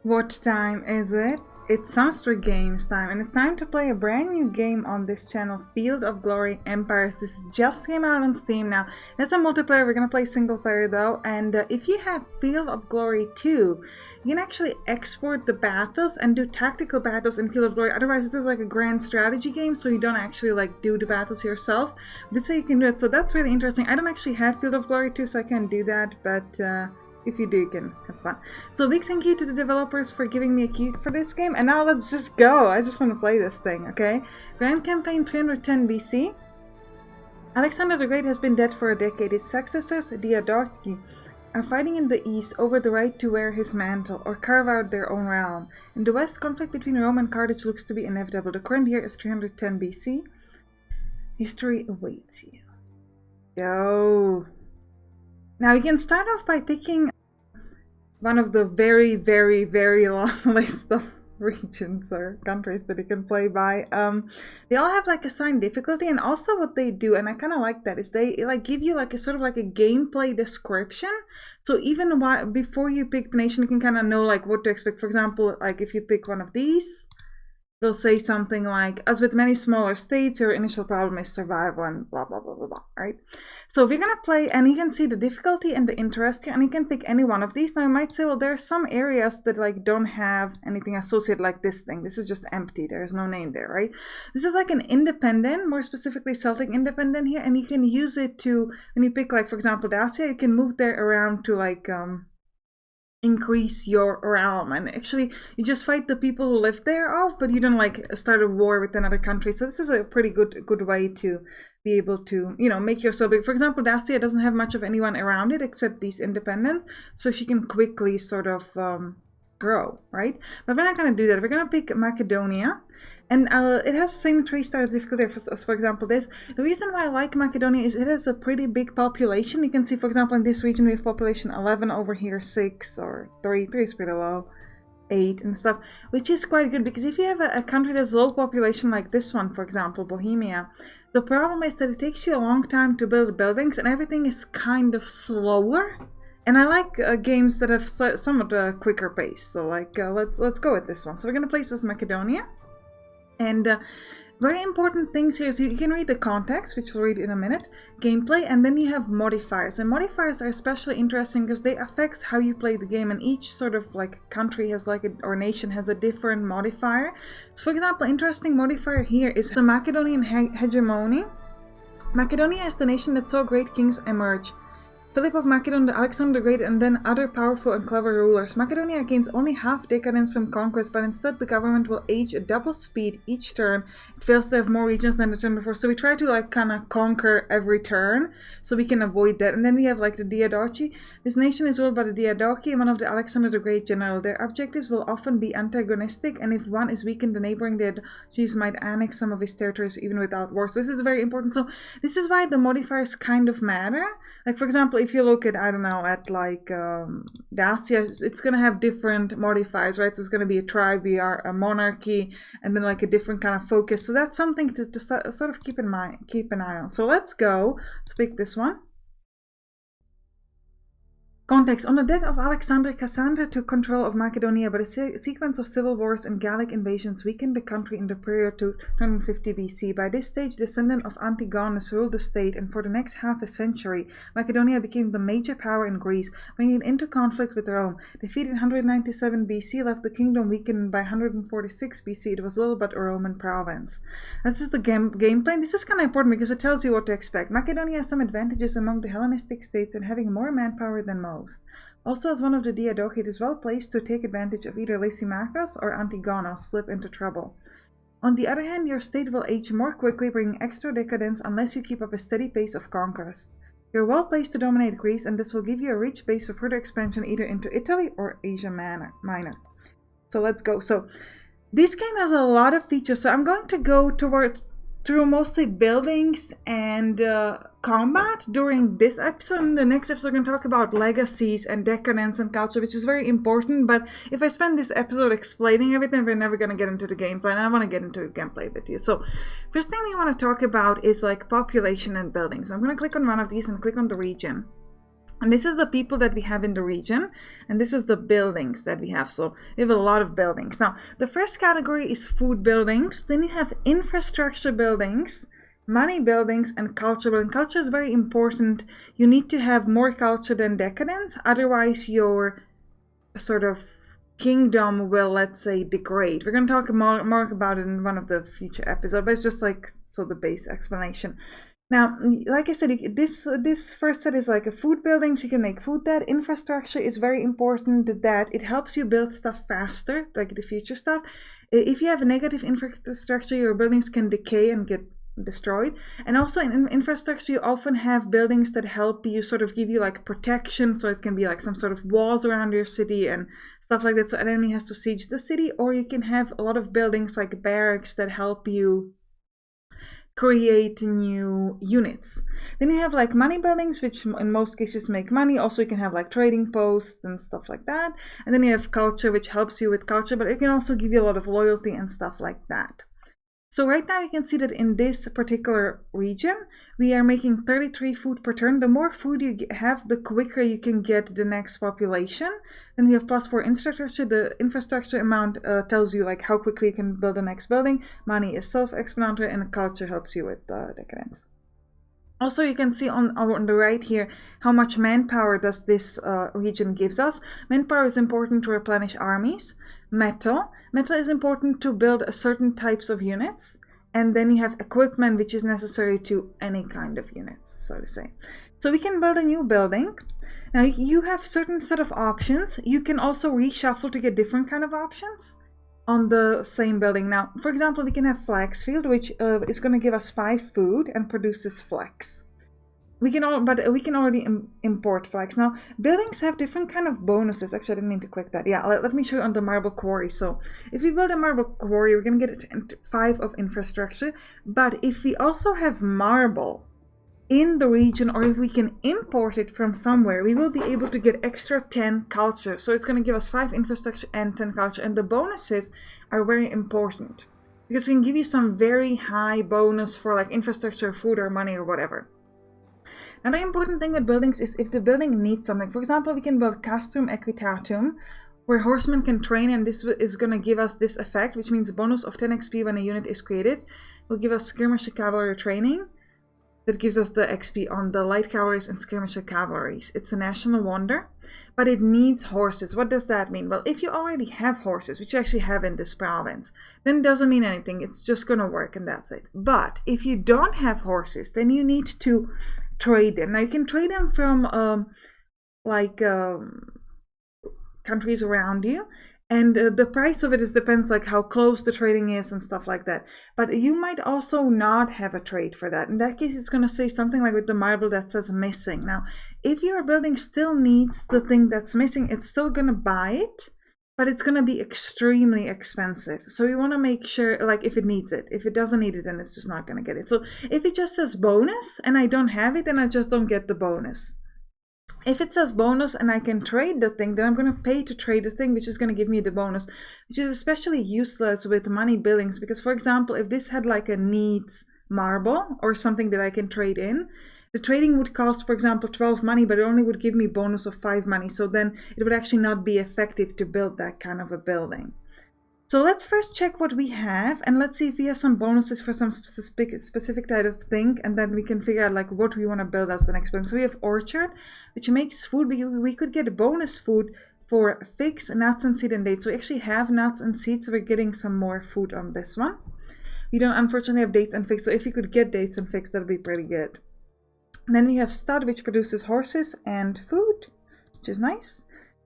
What time is it? It's Sampstra Games time, and it's time to play a brand new game on this channel, Field of Glory Empires. This just came out on Steam now. It's a multiplayer, we're gonna play single player though, and if you have Field of Glory 2, you can actually export the battles and do tactical battles in Field of Glory. Otherwise, this is like a grand strategy game, so you don't actually like do the battles yourself. This way you can do it, so that's really interesting. I don't actually have Field of Glory 2, so I can't do that, but if you do, you can have fun. So big thank you to the developers for giving me a key for this game. And now let's just go. I just want to play this thing, okay? Grand Campaign 310 BC. Alexander the Great has been dead for a decade. His successors, Diadochi, are fighting in the east over the right to wear his mantle or carve out their own realm. In the west, conflict between Rome and Carthage looks to be inevitable. The current year is 310 BC. History awaits you. Yo! Now you can start off by picking one of the very, very, very long list of regions or countries that you can play by. They all have like assigned difficulty, and also what they do, and I kind of like that, is they like give you like a sort of like a gameplay description. So even before you pick the nation, you can kind of know like what to expect. For example, like if you pick one of these, they'll say something like, as with many smaller states, your initial problem is survival and blah, blah, blah, blah, blah, right? So we're going to play, and you can see the difficulty and the interest here, and you can pick any one of these. Now you might say, well, there are some areas that like don't have anything associated like this thing. This is just empty. There is no name there, right? This is like an independent, more specifically Celtic independent here, and you can use it to, when you pick like, for example, Dacia, you can move there around to like, increase your realm, and actually you just fight the people who live there off, but you don't like start a war with another country. So this is a pretty good way to be able to, you know, make yourself big. For example, Dacia doesn't have much of anyone around it except these independents, so she can quickly sort of grow, right? But we're not going to do that. We're going to pick Macedonia, and it has the same 3-star difficulty as for example this. The reason why I like Macedonia is it has a pretty big population. You can see, for example, in this region we have population 11, over here 6 or 3 is pretty low, 8 and stuff, which is quite good, because if you have a country that's low population like this one, for example, Bohemia, the problem is that it takes you a long time to build buildings and everything is kind of slower. And I like games that have somewhat a quicker pace. So like, let's go with this one. So we're going to place this Macedonia. And very important things here is you can read the context, which we'll read in a minute, gameplay, and then you have modifiers. And modifiers are especially interesting because they affect how you play the game, and each sort of like country has like or nation has a different modifier. So for example, interesting modifier here is the Macedonian hegemony. Macedonia is the nation that saw great kings emerge. Philip of Macedon, Alexander the Great, and then other powerful and clever rulers. Macedonia gains only half decadence from conquest, but instead the government will age at double speed each turn. It fails to have more regions than the turn before, so we try to like kind of conquer every turn, so we can avoid that. And then we have like the Diadochi. This nation is ruled by the Diadochi, one of the Alexander the Great general. Their objectives will often be antagonistic, and if one is weakened, the neighboring Diadochis might annex some of his territories even without war. So this is very important. So this is why the modifiers kind of matter. Like for example, if you look at, I don't know, at like Dacia, it's going to have different modifiers, right? So it's going to be a tribe, we are a monarchy, and then like a different kind of focus. So that's something to sort of keep an eye on. So let's go. Let's pick this one. Context. On the death of Alexander, Cassandra took control of Macedonia, but a sequence of civil wars and Gallic invasions weakened the country in the period to 250 BC. By this stage, descendant of Antigonus ruled the state, and for the next half a century, Macedonia became the major power in Greece, bringing it into conflict with Rome. Defeated in 197 BC, left the kingdom weakened by 146 BC. It was little but a Roman province. This is the gameplay. This is kind of important because it tells you what to expect. Macedonia has some advantages among the Hellenistic states in having more manpower than most. Also, as one of the Diadochi, it is well placed to take advantage of either Lysimachus or Antigonus slip into trouble. On the other hand, your state will age more quickly, bringing extra decadence unless you keep up a steady pace of conquest. You're well placed to dominate Greece, and this will give you a rich base for further expansion either into Italy or Asia Minor. So let's go. So this game has a lot of features, so I'm going to go through mostly buildings and combat during this episode. In the next episode, we're going to talk about legacies and decadence and culture, which is very important. But if I spend this episode explaining everything, we're never going to get into the gameplay, and I want to get into the gameplay with you. So first thing we want to talk about is like population and buildings. So I'm going to click on one of these and click on the region. And this is the people that we have in the region, and this is the buildings that we have. So we have a lot of buildings. Now, the first category is food buildings. Then you have infrastructure buildings, money buildings, and culture building. Culture is very important. You need to have more culture than decadence. Otherwise, your sort of kingdom will, let's say, degrade. We're going to talk more about it in one of the future episodes, but it's just like, so the base explanation. Now, like I said, this first set is like a food building, so you can make food. That infrastructure is very important, that it helps you build stuff faster, like the future stuff. If you have a negative infrastructure, your buildings can decay and get destroyed. And also in infrastructure, you often have buildings that help you, sort of give you like protection, so it can be like some sort of walls around your city and stuff like that, so an enemy has to siege the city. Or you can have a lot of buildings like barracks that help you create new units. Then you have like money buildings, which in most cases make money. Also, you can have like trading posts and stuff like that. And then you have culture, which helps you with culture, but it can also give you a lot of loyalty and stuff like that. So right now you can see that in this particular region, we are making 33 food per turn. The more food you have, the quicker you can get the next population. Then we have +4 infrastructure. The infrastructure amount tells you like how quickly you can build the next building. Money is self-explanatory, and culture helps you with decadence. Also, you can see on the right here how much manpower does this region gives us. Manpower is important to replenish armies. Metal is important to build certain types of units. And then you have equipment, which is necessary to any kind of units, so to say. So we can build a new building. Now you have certain set of options. You can also reshuffle to get different kind of options on the same building. Now, for example, we can have flax field, which is going to give us 5 food and produces flax. We can already import flax. Now, buildings have different kind of bonuses. Actually, I didn't mean to click that. Yeah, let me show you on the marble quarry. So if we build a marble quarry, we're going to get 5 of infrastructure. But if we also have marble in the region, or if we can import it from somewhere, we will be able to get extra 10 culture. So it's going to give us 5 infrastructure and 10 culture. And the bonuses are very important because it can give you some very high bonus for like infrastructure, food, or money, or whatever. Another important thing with buildings is if the building needs something. For example, we can build Castrum Equitatum, where horsemen can train, and this is going to give us this effect, which means a bonus of 10 XP when a unit is created. It will give us skirmisher cavalry training. That gives us the XP on the light cavalries and skirmisher cavalries. It's a national wonder, but it needs horses. What does that mean? Well, if you already have horses, which you actually have in this province, then it doesn't mean anything. It's just going to work and that's it. But if you don't have horses, then you need to trade them. Now you can trade them from countries around you, and the price of it depends like how close the trading is and stuff like that. But you might also not have a trade for that. In that case, it's going to say something like with the marble that says missing. Now, if your building still needs the thing that's missing, it's still going to buy it, but it's going to be extremely expensive. So you want to make sure, like, if it needs it. If it doesn't need it, then it's just not going to get it. So if it just says bonus and I don't have it, then I just don't get the bonus. If it says bonus and I can trade the thing, then I'm going to pay to trade the thing, which is going to give me the bonus, which is especially useless with money buildings. Because, for example, if this had like a needs marble or something that I can trade in, the trading would cost, for example, 12 money, but it only would give me bonus of 5 money. So then it would actually not be effective to build that kind of a building. So let's first check what we have, and let's see if we have some bonuses for some specific type of thing, and then we can figure out like what we want to build as the next building. So we have orchard, which makes food. We could get a bonus food for figs, nuts, and seed and dates. So we actually have nuts and seeds, so we're getting some more food on this one. We don't unfortunately have dates and figs, so if we could get dates and figs, that would be pretty good. And then we have stud, which produces horses and food, which is nice.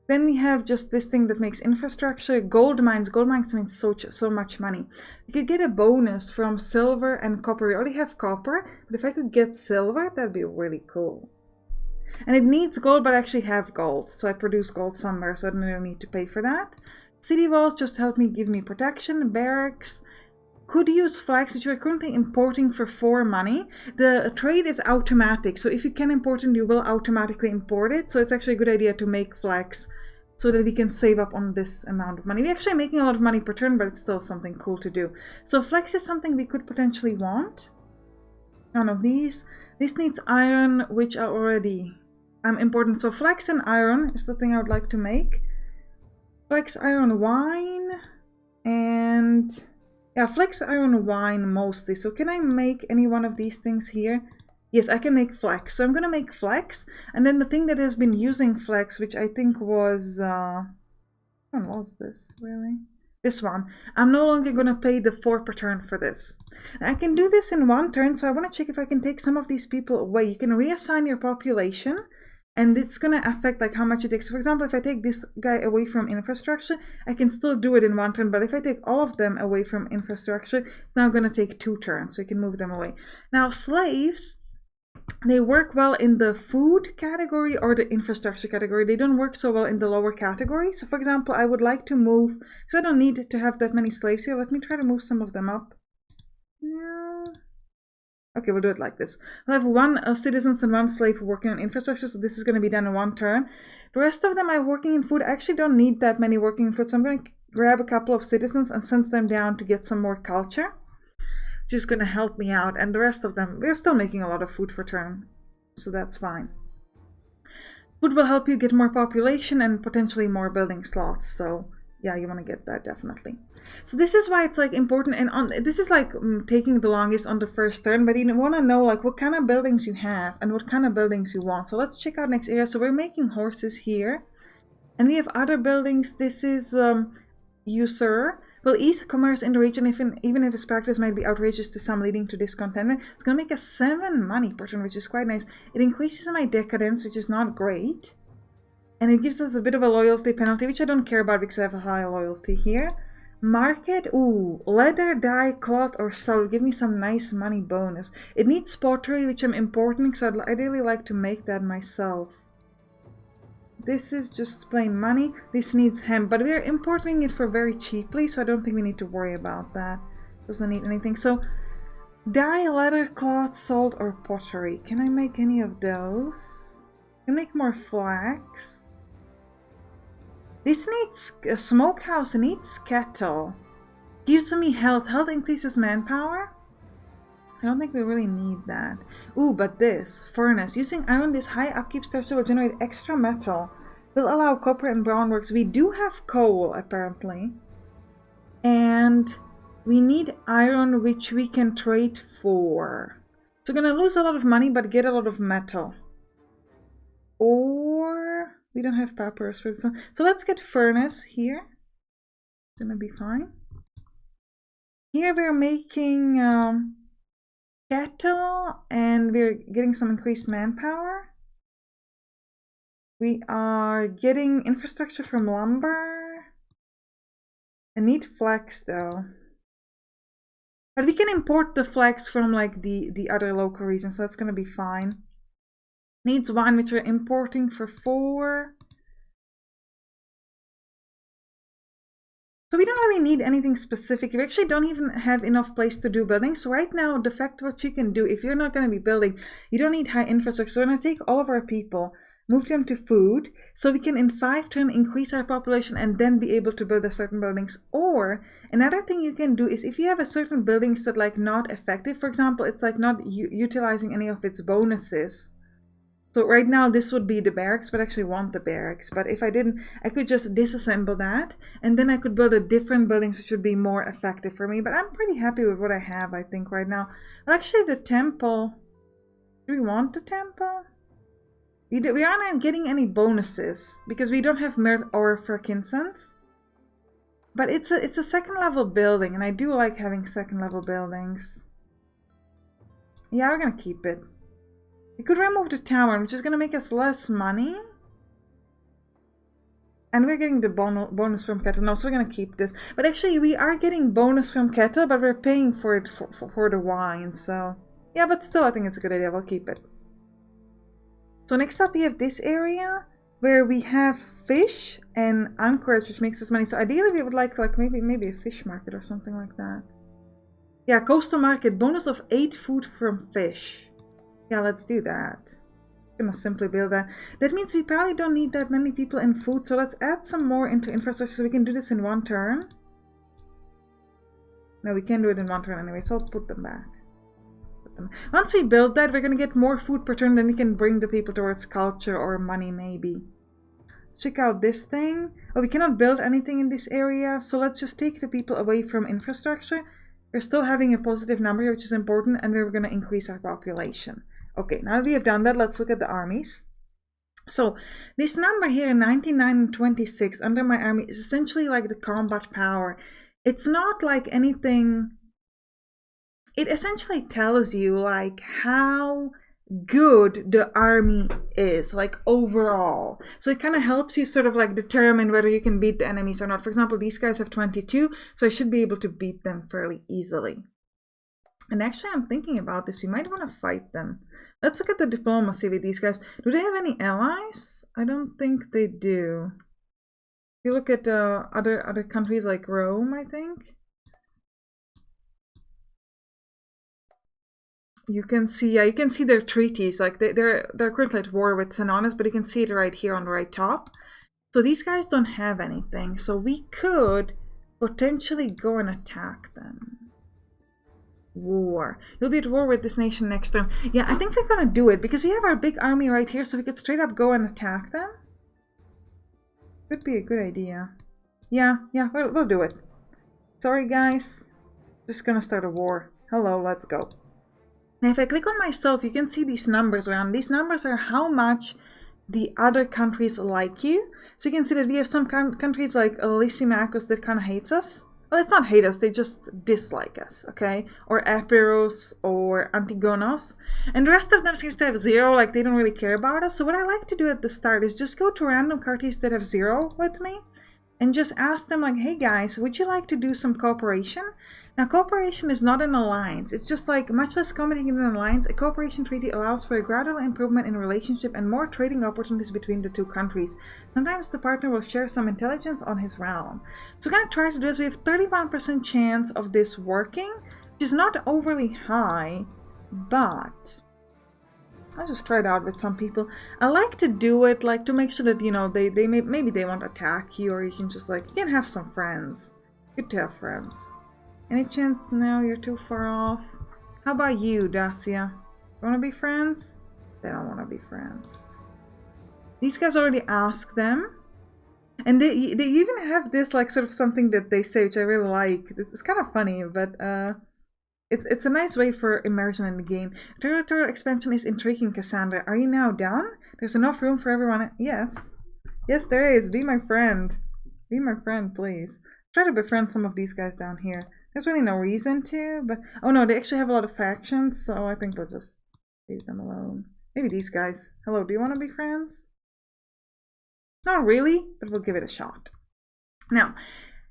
Then we have just this thing that makes infrastructure. Gold mines. Gold mines means so much money. You could get a bonus from silver and copper. We already have copper, but if I could get silver, that'd be really cool. And it needs gold, but I actually have gold. So I produce gold somewhere, so I don't really need to pay for that. City walls just help me, give me protection. Barracks. Could use flags, which we're currently importing for 4 money. The trade is automatic, so if you can import it, you will automatically import it. So it's actually a good idea to make flags so that we can save up on this amount of money. We're actually making a lot of money per turn, but it's still something cool to do. So flags is something we could potentially want. None of these. This needs iron, which I already important. So flax and iron is the thing I would like to make. Flax, iron, wine, and yeah, flax, iron, wine mostly. So can I make any one of these things here? Yes, I can make flax. So I'm gonna make flax, and then the thing that has been using flax, which I think was when was this really? This one. I'm no longer gonna pay the 4 per turn for this. And I can do this in 1 turn, so I want to check if I can take some of these people away. You can reassign your population, and it's gonna affect like how much it takes. So for example, if I take this guy away from infrastructure, I can still do it in 1 turn, but if I take all of them away from infrastructure, it's now gonna take 2 turns, so you can move them away. Now slaves, they work well in the food category or the infrastructure category. They don't work so well in the lower category. So for example, I would like to move, because I don't need to have that many slaves here. Let me try to move some of them up. No. Okay, we'll do it like this. I'll have 1 citizens and 1 slave working on infrastructure, so this is going to be done in 1 turn. The rest of them are working in food. I actually don't need that many working in food, so I'm going to grab a couple of citizens and send them down to get some more culture. Just gonna help me out, and the rest of them, we're still making a lot of food for turn, so that's fine. Food will help you get more population and potentially more building slots, so yeah, you want to get that definitely. So this is why it's like important, and this is like taking the longest on the first turn, but you want to know like what kind of buildings you have and what kind of buildings you want. So let's check out next area. So we're making horses here, and we have other buildings. This is usurer. Will ease commerce in the region even if his practice might be outrageous to some, leading to discontentment. It's going to make us 7 money per turn, which is quite nice. It increases my decadence, which is not great. And it gives us a bit of a loyalty penalty, which I don't care about because I have a high loyalty here. Market, ooh, leather, dye, cloth, or sell. Give me some nice money bonus. It needs pottery, which I'm importing, so I'd ideally like to make that myself. This is just plain money. This needs hemp, but we're importing it for very cheaply, so I don't think we need to worry about that. Doesn't need anything. So, dye, leather, cloth, salt, or pottery. Can I make any of those? Can I make more flax? This needs a smokehouse. It needs kettle. Gives me health. Health increases manpower. I don't think we really need that. Ooh, but this furnace. Using iron, this high upkeep structure will generate extra metal. Will allow copper and brown works. We do have coal, apparently. And we need iron, which we can trade for. So we're going to lose a lot of money, but get a lot of metal. Or we don't have papyrus for this one. So let's get furnace here. It's going to be fine. Here we're making... cattle, and we're getting some increased manpower. We are getting infrastructure from lumber. I need flax though. But we can import the flax from like the other local regions, so that's gonna be fine. Needs wine, which we're importing for 4. So we don't really need anything specific. We actually don't even have enough place to do building. So right now, the fact what you can do, if you're not going to be building, you don't need high infrastructure. So we're going to take all of our people, move them to food, so we can in 5 turns increase our population and then be able to build a certain buildings. Or another thing you can do is if you have a certain buildings that like not effective, for example, it's like not utilizing any of its bonuses. So right now this would be the barracks, but I actually want the barracks. But if I didn't, I could just disassemble that, and then I could build a different buildings which would be more effective for me. But I'm pretty happy with what I have, I think, right now. Well, actually, the temple. Do we want the temple? We aren't getting any bonuses because we don't have merit or frankincense. But it's a 2nd level building, and I do like having 2nd level buildings. Yeah, we're gonna keep it. We could remove the tower, which is going to make us less money. And we're getting the bonus from cattle. No, so we're going to keep this. But actually, we are getting bonus from cattle, but we're paying for it for the wine. So, yeah, but still, I think it's a good idea. We'll keep it. So next up, we have this area where we have fish and anchorage, which makes us money. So ideally, we would like maybe a fish market or something like that. Yeah, coastal market. Bonus of 8 food from fish. Yeah, let's do that. I'm gonna simply build that. That means we probably don't need that many people in food, so let's add some more into infrastructure so we can do this in 1 turn. No, we can't do it in 1 turn anyway, so I'll put them back. them. Once we build that, we're going to get more food per turn, then we can bring the people towards culture or money maybe. Let's check out this thing. Oh, we cannot build anything in this area, so let's just take the people away from infrastructure. We're still having a positive number here, which is important, and we're going to increase our population. Okay, now that we have done that, let's look at the armies. So this number here, 99 and 26, under my army is essentially like the combat power. It's not like anything. It essentially tells you like how good the army is, like overall. So it kind of helps you sort of like determine whether you can beat the enemies or not. For example, these guys have 22, so I should be able to beat them fairly easily. And actually, I'm thinking about this. We might want to fight them. Let's look at the diplomacy with these guys. Do they have any allies? I don't think they do. If you look at other countries like Rome, I think. You can see, yeah, you can see their treaties. Like they're currently at war with Senonis, but you can see it right here on the right top. So these guys don't have anything. So we could potentially go and attack them. War. You'll be at war with this nation next turn. Yeah, I think we're gonna do it because we have our big army right here, so we could straight up go and attack them. Could be a good idea. Yeah, we'll do it. Sorry guys, just gonna start a war. Hello, let's go. Now if I click on myself, you can see these numbers around. These numbers are how much the other countries like you. So you can see that we have some countries like Lysimachus that kind of hates us. Well, it's not hate us, they just dislike us, okay? Or Epirus or Antigonos. And the rest of them seems to have 0, like they don't really care about us. So what I like to do at the start is just go to random countries that have 0 with me and just ask them like, hey guys, would you like to do some cooperation? Now, cooperation is not an alliance. It's just like, much less committing in an alliance, a cooperation treaty allows for a gradual improvement in relationship and more trading opportunities between the two countries. Sometimes the partner will share some intelligence on his realm. So we're going to try to do this. We have 31% chance of this working, which is not overly high, but I'll just try it out with some people. I like to do it like to make sure that, you know, maybe they won't attack you, or you can just like, you can have some friends. Good to have friends. Any chance now you're too far off? How about you, Dacia? Wanna be friends? They don't wanna be friends. These guys already asked them. And they even have this like sort of something that they say, which I really like. It's kind of funny, but it's a nice way for immersion in the game. Territorial expansion is intriguing, Cassandra. Are you now done? There's enough room for everyone. Yes. Yes, there is. Be my friend. Be my friend, please. Try to befriend some of these guys down here. There's really no reason to, but oh no, they actually have a lot of factions, so I think we'll just leave them alone. Maybe these guys. Hello, do you want to be friends? Not really, but we'll give it a shot. Now,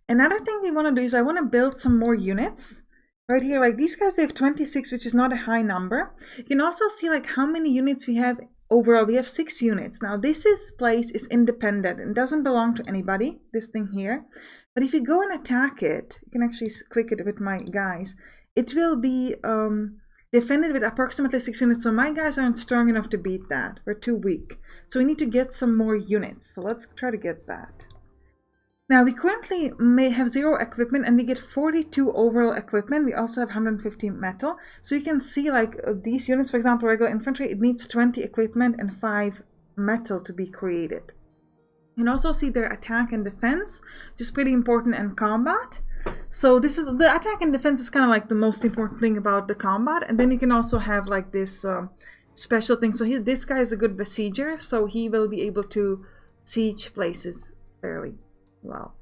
another thing we want to do is I want to build some more units. Right here, like these guys, they have 26, which is not a high number. You can also see like how many units we have overall. We have 6 units. Now this place is independent and doesn't belong to anybody, this thing here. But if you go and attack it, you can actually click it with my guys. It will be defended with approximately 6 units. So my guys aren't strong enough to beat that. We're too weak. So we need to get some more units. So let's try to get that. Now we currently may have 0 equipment and we get 42 overall equipment. We also have 150 metal. So you can see like these units, for example, regular infantry, it needs 20 equipment and 5 metal to be created. You can also see their attack and defense, which is pretty important in combat. So this is the attack and defense is kind of like the most important thing about the combat. And then you can also have like this special thing. So this guy is a good besieger, so he will be able to siege places fairly well.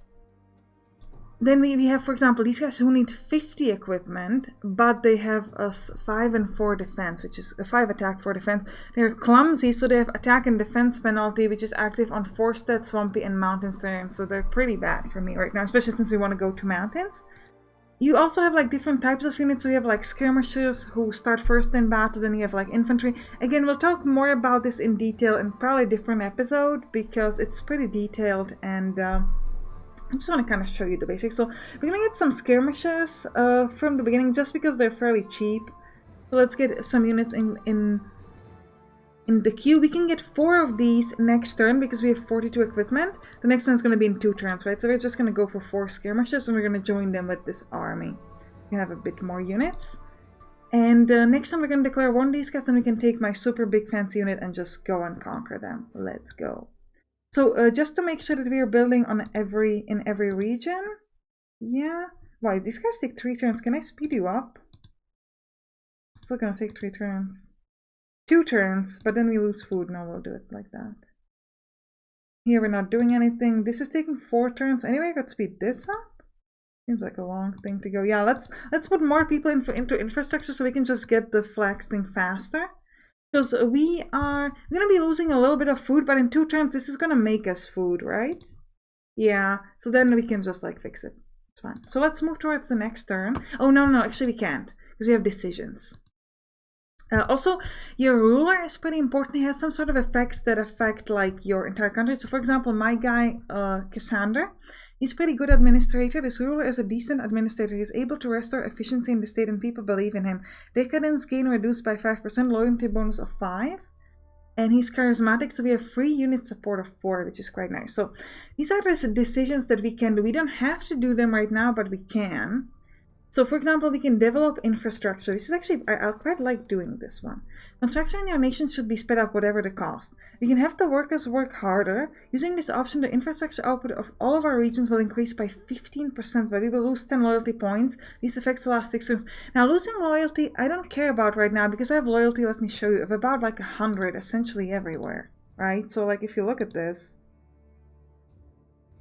Then we have, for example, these guys who need 50 equipment, but they have a 5 and 4 defense, which is a 5 attack, 4 defense. They're clumsy, so they have attack and defense penalty, which is active on forested, swampy, and mountain terrain. So they're pretty bad for me right now, especially since we want to go to mountains. You also have like different types of units. So you have like skirmishers who start first in battle, then you have like infantry. Again, we'll talk more about this in detail in probably a different episode because it's pretty detailed, and I just want to kind of show you the basics. So we're going to get some skirmishers from the beginning just because they're fairly cheap. So let's get some units in the queue. We can get 4 of these next turn because we have 42 equipment. The next one is going to be in 2 turns, right? So we're just going to go for 4 skirmishers and we're going to join them with this army. We can have a bit more units. And next time we're going to declare one of these guys, and we can take my super big fancy unit and just go and conquer them. Let's go. So just to make sure that we are building on in every region. Yeah. Why, these guys take 3 turns. Can I speed you up? Still gonna take 3 turns. 2 turns, but then we lose food. No, we'll do it like that. Here we're not doing anything. This is taking 4 turns. Anyway, I could speed this up. Seems like a long thing to go. Yeah, let's put more people into infrastructure so we can just get the flags thing faster. Because we're gonna be losing a little bit of food, but in 2 turns this is gonna make us food, right? Yeah, so then we can just like fix it. It's fine. So let's move towards the next turn. Oh no, actually we can't, because we have decisions. Also, your ruler is pretty important. He has some sort of effects that affect like your entire country. So for example, my guy Cassander, he's pretty good administrator. This ruler is a decent administrator. He's able to restore efficiency in the state and people believe in him. Decadence gain reduced by 5%, loyalty bonus of 5. And he's charismatic, so we have free unit support of 4, which is quite nice. So these are the decisions that we can do. We don't have to do them right now, but we can. So for example, we can develop infrastructure. This is actually, I quite like doing this one. Construction in your nation should be sped up whatever the cost. We can have the workers work harder. Using this option, the infrastructure output of all of our regions will increase by 15%, but we will lose 10 loyalty points. These effects will last 6 turns. Now losing loyalty, I don't care about right now because I have loyalty, let me show you, of about like 100 essentially everywhere, right? So like if you look at this,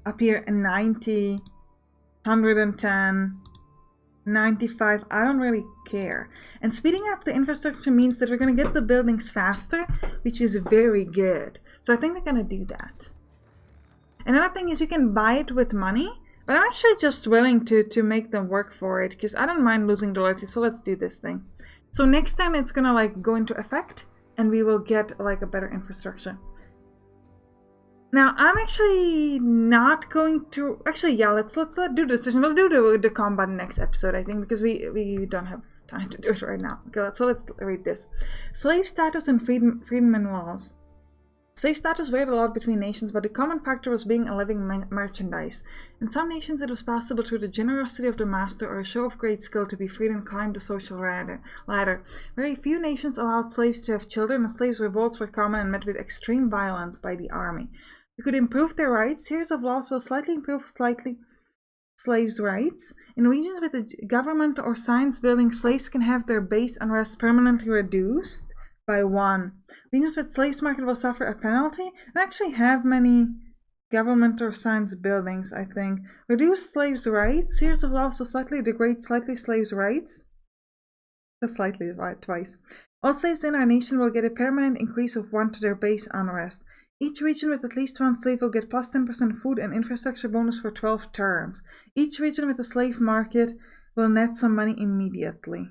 up here 90, 110, 95, I don't really care. And speeding up the infrastructure means that we're going to get the buildings faster, which is very good. So I think we're going to do that. Another thing is you can buy it with money, but I'm actually just willing to make them work for it because I don't mind losing the loyalty. So let's do this thing. So next time it's going to like go into effect and we will get like a better infrastructure. Now, I'm actually not going to... Actually, yeah, let's do the decision. We'll do the combat next episode, I think, because we don't have time to do it right now. Okay, so let's read this. Slave status and freedmen laws. Slave status varied a lot between nations, but the common factor was being a living merchandise. In some nations, it was possible through the generosity of the master or a show of great skill to be freed and climb the social ladder. Very few nations allowed slaves to have children, and slaves' revolts were common and met with extreme violence by the army. You could improve their rights. Series of laws will slightly improve slaves' rights. In regions with a government or science building, slaves can have their base unrest permanently reduced by 1. Regions with slaves market will suffer a penalty. I actually have many government or science buildings, I think. Reduce slaves' rights. Series of laws will slightly degrade slaves' rights. That's slightly right twice. All slaves in our nation will get a permanent increase of 1 to their base unrest. Each region with at least 1 slave will get plus 10% food and infrastructure bonus for 12 terms. Each region with a slave market will net some money immediately.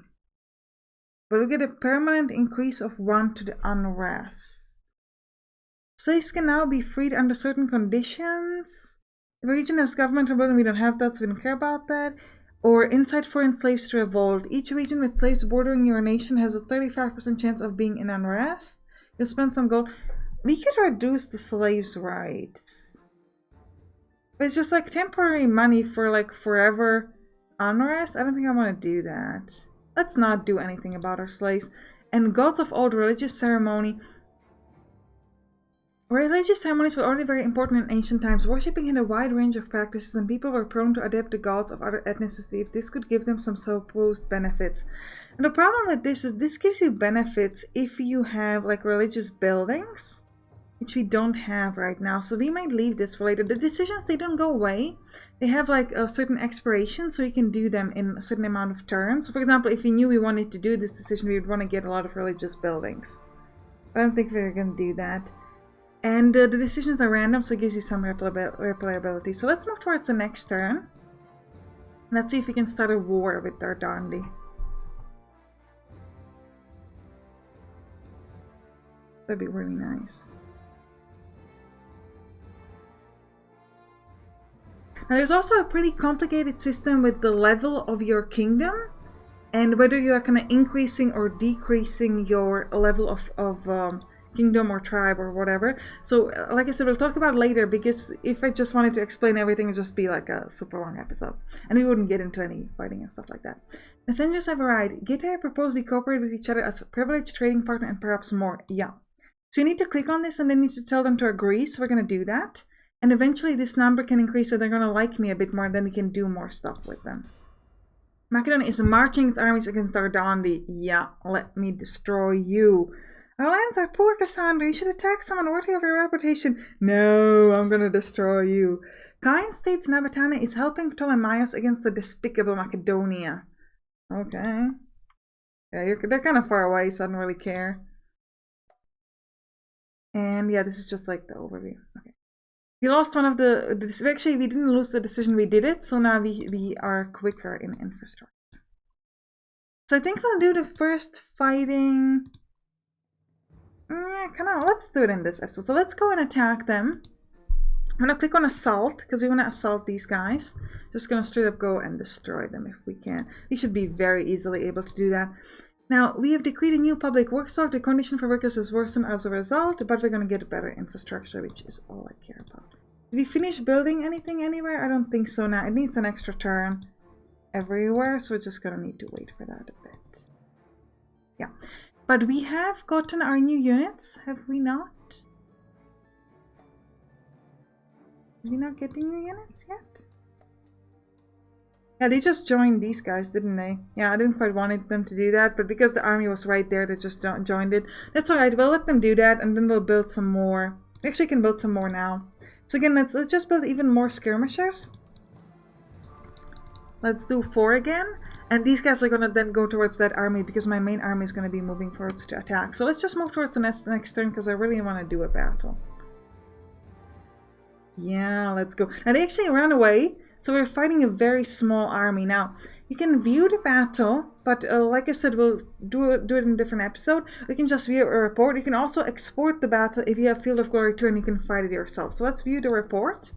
But we'll get a permanent increase of 1 to the unrest. Slaves can now be freed under certain conditions. If a region has government or building, we don't have that, so we don't care about that. Or incite foreign slaves to revolt. Each region with slaves bordering your nation has a 35% chance of being in unrest. You'll spend some gold. We could reduce the slaves' rights. But it's just like temporary money for like forever unrest. I don't think I want to do that. Let's not do anything about our slaves. And gods of old religious ceremony. Religious ceremonies were already very important in ancient times. Worshipping had a wide range of practices and people were prone to adapt the gods of other ethnicities if this could give them some supposed benefits. And the problem with this is this gives you benefits if you have like religious buildings, which we don't have right now, so we might leave this for later. The decisions, they don't go away. They have like a certain expiration, so you can do them in a certain amount of turns. So for example, if we knew we wanted to do this decision, we would want to get a lot of religious buildings. I don't think we're going to do that. And the decisions are random, so it gives you some replayability. So let's move towards the next turn. Let's see if we can start a war with our Darndy. That'd be really nice. Now there's also a pretty complicated system with the level of your kingdom and whether you are kind of increasing or decreasing your level of kingdom or tribe or whatever. So like I said, we'll talk about it later, because if I just wanted to explain everything, it'd just be like a super long episode and we wouldn't get into any fighting and stuff like that. Messengers have arrived. Gita proposed we cooperate with each other as a privileged trading partner and perhaps more. Yeah. So you need to click on this and then you need to tell them to agree. So we're going to do that. And eventually this number can increase, so they're going to like me a bit more, and then we can do more stuff with them. Macedonia is marching its armies against Dardandi. Yeah, let me destroy you. Our lands are poor, Cassandra. You should attack someone worthy of your reputation. No, I'm going to destroy you. Kind states Nabatana is helping Ptolemaios against the despicable Macedonia. Okay. Yeah, they're kind of far away, so I don't really care. And yeah, this is just like the overview. Okay. We lost one of actually, we didn't lose the decision, we did it. So now we are quicker in infrastructure. So I think we'll do the first fighting. Yeah, let's do it in this episode. So let's go and attack them. I'm gonna click on assault, because we want to assault these guys. Just gonna straight up go and destroy them if we can. We should be very easily able to do that. Now, we have decreed a new public works stock. The condition for workers is worsened as a result, but we're going to get better infrastructure, which is all I care about. Did we finish building anything anywhere? I don't think so now. It needs an extra turn everywhere, so we're just going to need to wait for that a bit. Yeah. But we have gotten our new units, have we not? Did we not get the new units yet? Yeah, they just joined these guys, didn't they? Yeah, I didn't quite want them to do that, but because the army was right there, they just joined it. That's alright, we'll let them do that, and then we'll build some more. We actually can build some more now. So again, let's just build even more skirmishers. Let's do 4 again. And these guys are going to then go towards that army, because my main army is going to be moving forwards to attack. So let's just move towards the next turn, because I really want to do a battle. Yeah, let's go. Now, they actually ran away. So we're fighting a very small army. Now, you can view the battle, but like I said, we'll do it in a different episode. You can just view a report. You can also export the battle if you have Field of Glory 2 and you can fight it yourself. So let's view the report.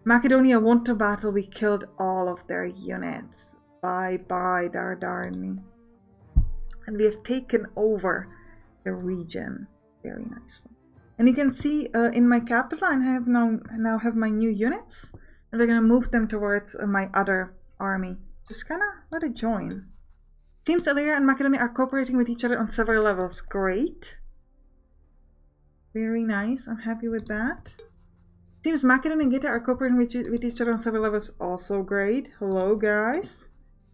Macedonia won the battle. We killed all of their units. Bye-bye, Dardani. And we have taken over the region very nicely. And you can see in my capital, I have now have my new units. And we're going to move them towards my other army. Just kind of let it join. Seems Illyria and Macedonia are cooperating with each other on several levels. Great. Very nice. I'm happy with that. Seems Macedonia and Gita are cooperating with each other on several levels. Also great. Hello, guys.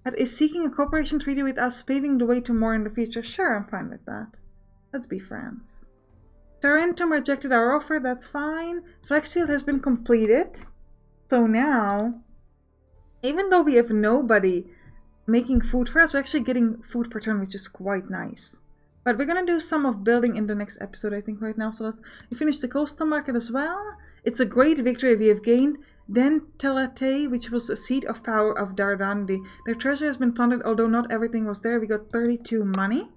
And is seeking a cooperation treaty with us, paving the way to more in the future? Sure, I'm fine with that. Let's be friends. Tarentum rejected our offer. That's fine. Flexfield has been completed. So now, even though we have nobody making food for us, we're actually getting food per turn, which is quite nice. But we're going to do some of building in the next episode, I think, right now. So let's finish the coastal market as well. It's a great victory we have gained. Then Telate, which was a seat of power of Dardandi. Their treasure has been plundered, although not everything was there. We got 32 money.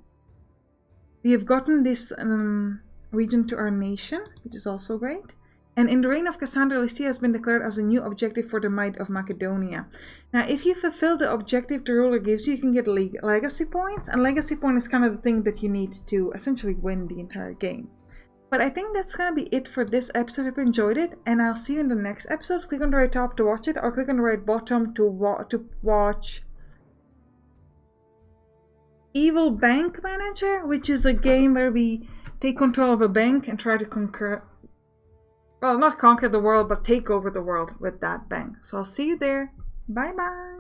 We have gotten this region to our nation, which is also great. And in the reign of Cassandra, Lycia has been declared as a new objective for the might of Macedonia. Now, if you fulfill the objective the ruler gives you, you can get legacy points. And legacy point is kind of the thing that you need to essentially win the entire game. But I think that's going to be it for this episode. I hope you enjoyed it. And I'll see you in the next episode. Click on the right top to watch it. Or click on the right bottom to watch Evil Bank Manager, which is a game where we take control of a bank and try to conquer... Well, not conquer the world, but take over the world with that bank. So I'll see you there. Bye-bye.